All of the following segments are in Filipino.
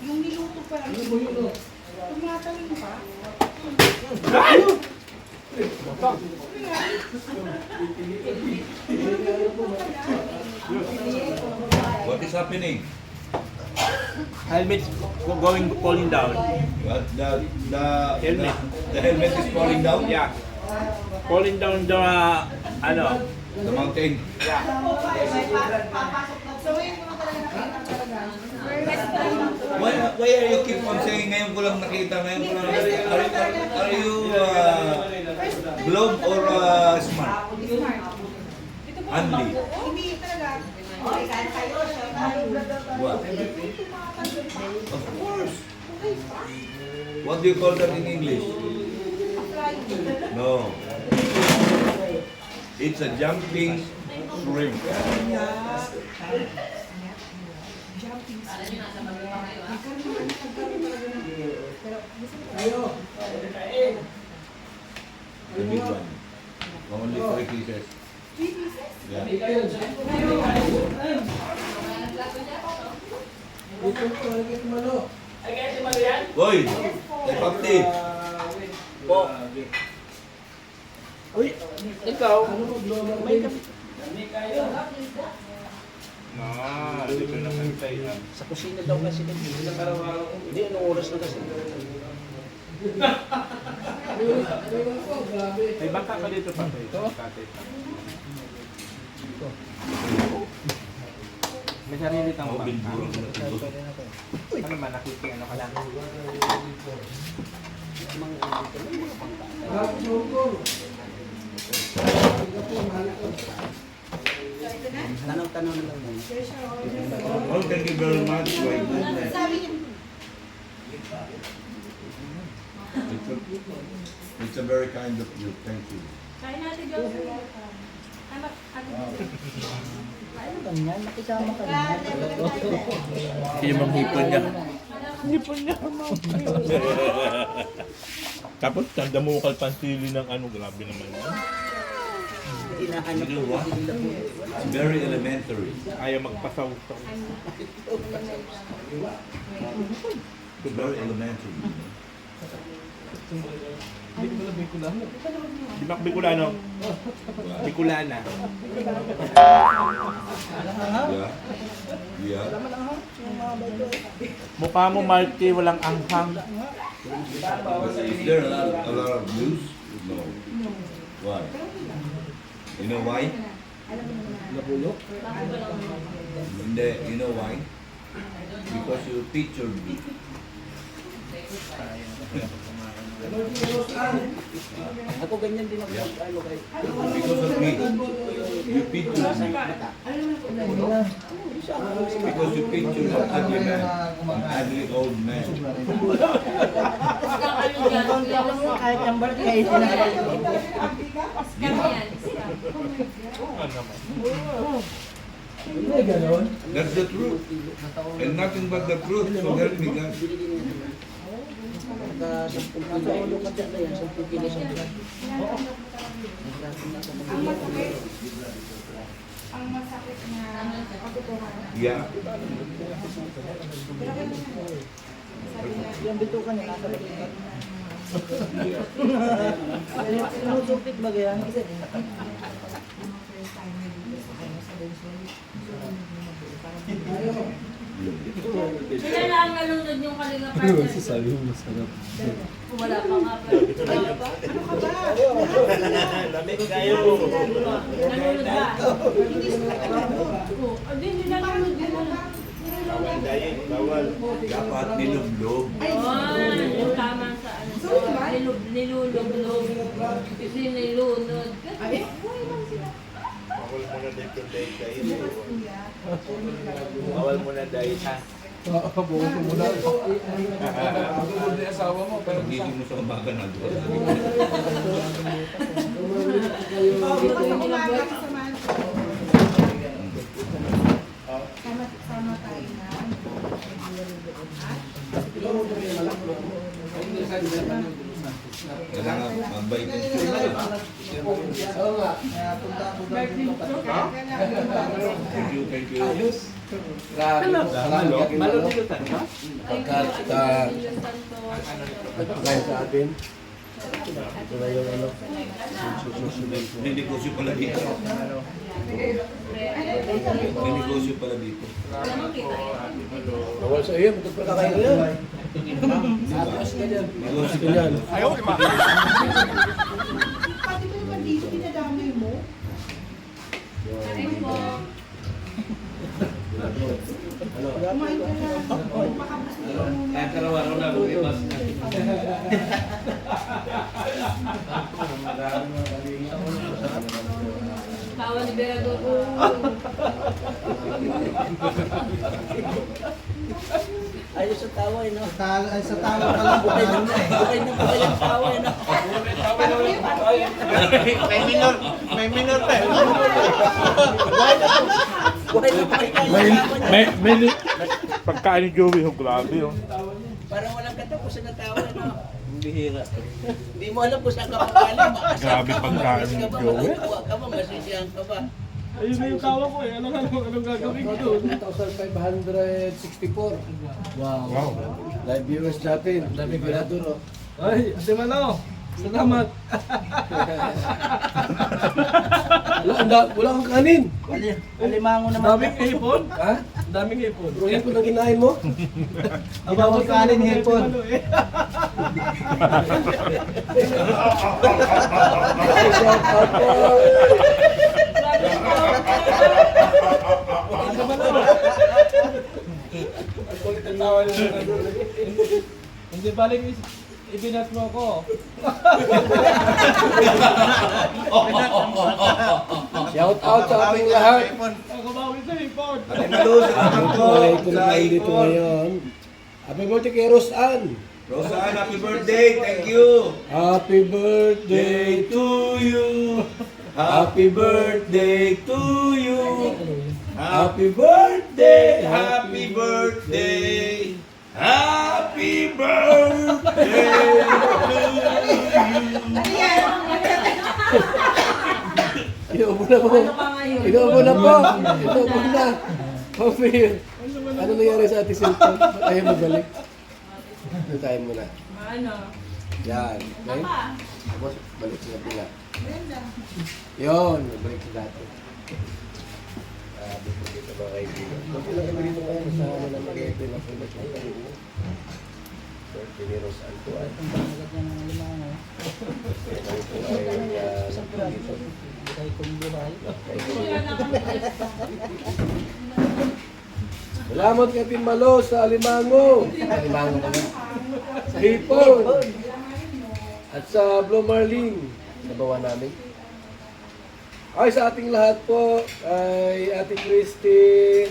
Yung niluto pa lang. Tumatalon pa. What is happening? Helmet's falling down. What, the helmet is falling down? Yeah. Falling down the, The mountain. Why are you keep on saying ngayon ko lang nakita, ngayon ko lang nakita? Are you globe or smart? Only. Hindi talaga. What? Of course. What do you call that in English? No. It's a jumping shrimp. The big one. Only 3 pieces. Yeah. Hoy! Epakti! po. Uy, ikaw. May dito naman tayo. sa kusina daw kasi hindi, anong oras na kasi? May baka ka dito pa tayo. May sarili kang baka. Ano man, nakikiano ka lang. Tanong-tanong na lang mo. Oh, thank you very much. My goodness. It's a very kind of you. Thank you. Kain natin, Josie. Ano ganyan? Nakisama ka na. Yung mga hipon niya. Hipon niya. Tapos tanda mo kalpansili ng ano, grabe naman yun. Hinahanap You know ko. what? It's very elementary. Ayaw magpasaw-saw. It's very elementary. Di ba Bicolano? Bicolana. Yeah. Yeah. Mukha mo Marty, walang anghang. Is there a lot of news? No. Why? You know why? Hindi. You know why? Because you pictured me. Ako ganyan din ako. Ano kay? Because of me. You pictured me. Because you pictured an ugly man. An ugly old man. Kahit ang balat kayo sinabi. That's the truth. And nothing but the truth. So help me God. Sampung kilo. Ulo ka dyan na yan. 10 kilo sa buwan. Ang masakit na pagkukuhan. Yeah. Yung bitukan niya nasa bitukan. Sinusupit ba ganyan? Sila lang ang nalunod yung kalinga partner. Sabi mo masarap. Kung wala pa nga pa. Ano ka ba? Lamig kayo. Nalunod ba? Hindi sila Oo. Hindi, nilalunod din na. Bawal dahil, bawal. Dapat nilublob. Yung tama sa ano. Nilulog-log. Hindi nilunod. Kasi, buhay lang sila. Bawal muna dito dahil. Bawal muna dahil ha. Bukas mo muna. Bukod na asawa mo, pero Hindi mo sa umaga na doon. umaga sa man. Sama tayo na. Kailangan mabait din sila. Oo nga. Punta ako doon. Thank you, thank you. Grabe po. Salamat kay Malo. Malulutan, no? Pagkat nagpakain sa atin. Ito na yung ano. May negosyo pala dito. May negosyo pala dito. Bawal sa iyo, magpagkakain yan. Atas ka dyan. Negosyo Ito yan. Ayaw, di ba? Pati ba naman dito, dinadamay mo? Kumain ka na. Makapos na yung muna. Araw-araw na bumipas na. Tawa ni Berador. Ayos sa tawa eh, no? Sa tawa ka lang. Bukay na bukay ang tawa eh, no? May minor pa eh. Bukay na bukay tayo. Pagkain ni Joey, oh, grabe oh. Parang walang katapusan na tawa, no? Bihira. Hindi mo alam kung saan ka pagaling. Grabe pagkain ni Joey. Matutuwa ka ba? Masisiyahan ka ba? Ayun na yung tawa ko eh. Anong gagawin ko? 2,564. Wow. Live viewers natin. Dami Berador, oh. Ay, Ate Mano. Salamat. Wala kang kanin. Alimango naman. Daming hipon. Ha? Daming hipon. Ruhin ko na kinain mo. Ang bawal kanin hipon. Shout out po. Hindi balik ibinat mo ako. Shout out sa ating lahat. Ako bawi sa hipon. Ate Malu, salamat po Ito sa na dito ipon. ngayon. Happy birthday kay Rosan. Rosan, happy birthday. Thank you. Happy birthday to you. Happy birthday to you. Happy birthday. Happy birthday. Happy birthday to you. Inuubo na po. Inuubo na po. Inuubo na. Happy. Ano nangyari sa ating cellphone? Ba't tayo magbalik? Ito tayo muna. Ano? Yan. Okay? Tapos balik sa pila. Yun. Balik sa dati. Dito dito mga kaibigan. Kunti lang kami dito ngayon sa ano na mag-ipin na po na birthday ni Ros Antuan. Salamat kay Team Malo sa Alimango. Alimango ka na. Sa Hipon. At sa Blue Marlin. Nabawa namin. Ay, sa ating lahat po, kay Ate Christy,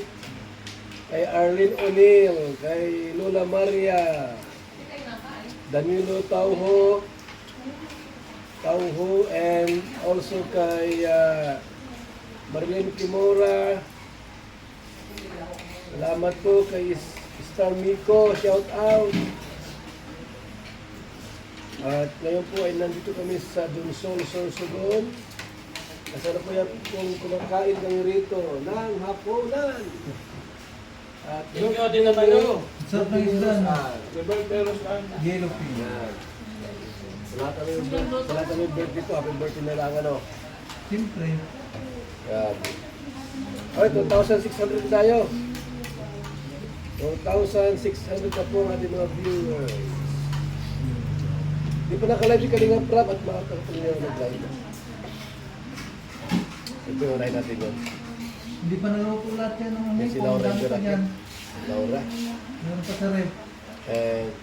kay Arlene O'Neill, kay Lola Maria, Danilo Tauho, and also kay Marilyn Kimura. Salamat po kay Star Miko, shout out. At ngayon po ay nandito kami sa Dunsol, Sorsogon. Masarap po yan kung kumakain kami rito ng hapunan. At Yung yun din naman yun. Sarap ng isda. Yellow pin. Wala kami birthday ko. Happy birthday na lang ano. Siyempre. Grabe. Okay, 2,600 tayo. 2,600 na po ang ating mga viewers. Di pa nakalive si Kalinga Prab at makakapag niyo nag-live. Ito yung unahin natin yun. Hindi pa naluto lahat yan ng Yung si hipon. Laura Dami yung pa yan. Laura. Meron pa sa rep.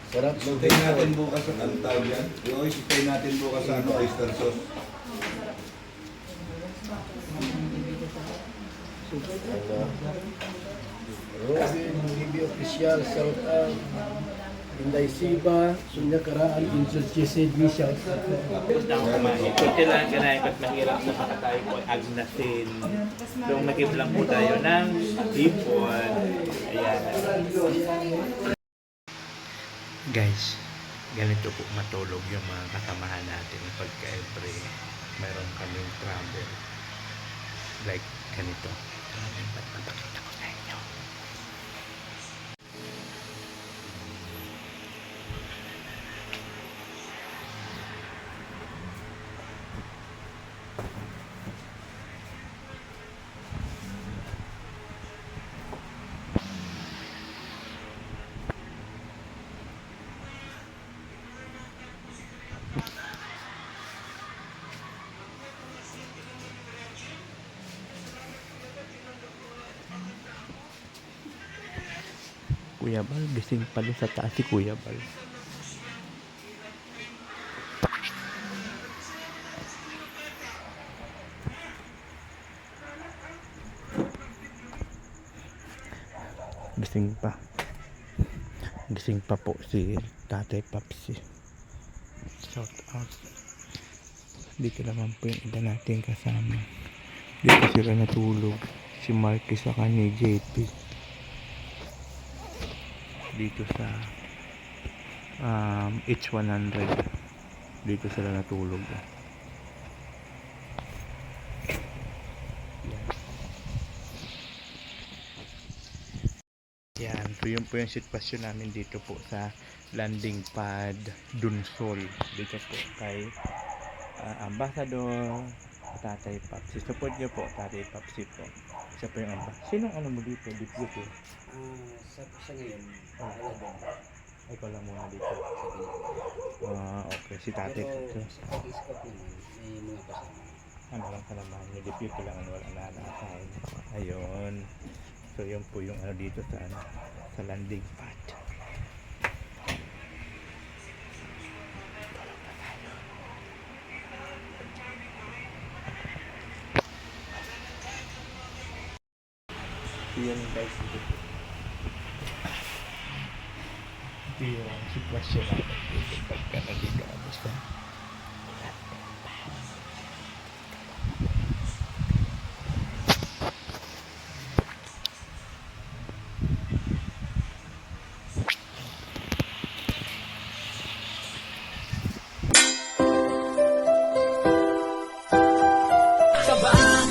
Sarap. Sutay natin bukas sa tawag yan. Yung sutay natin bukas sa ano, oyster sauce. Robin, TV Official, shout out. Inday Siba, Sunya Karaan, Insul CCB, shout out. Gusto akong kumain. Kunti lang kinain ko't mahirap sa mga tayo po. Agnatin. So mag-iblang po tayo ng hipon. Ayan. Guys, ganito po matulog yung mga kasamahan natin pagka every meron kaming travel. Like ganito. Papakita ko sa inyo. Kuya Bal, gising pa doon sa taas si Kuya Bal. Gising pa. Gising pa po si Tatay Papsi. Shout out. Dito naman po yung iba natin kasama. Dito sila natulog. Si Marky sa kanya JP. Dito sa H100. Dito sila natulog. Yan, so yun po yung sitwasyon namin dito po sa landing pad Dunsol. Dito po kay Ambassador Tatay Papsi. Support nyo po Tatay Papsi po. Siya po yung Sinong ano mo dito? Deputy? Sa ngayon, wala din. Ikaw lang muna dito. Okay. Si Tatay Papsi. Sa pag-scout naman, may mga kasama. Ano lang ka naman. Yung deputy lang ano, wala na nakasign. Ayun. So yun po yung ano dito sa sa landing pad. So yun guys, ito yung sitwasyon natin dito pagka nandito kami sa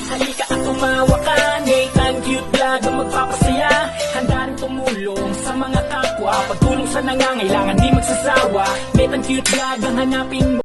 Halika at tumawa ka, Nathan Cute Vlog ang magpapasaya. Handa rin tumulong sa mga kapwa, pagtulong sa nangangailangan di magsasawa. Nathan Cute Vlog ang hanapin mo.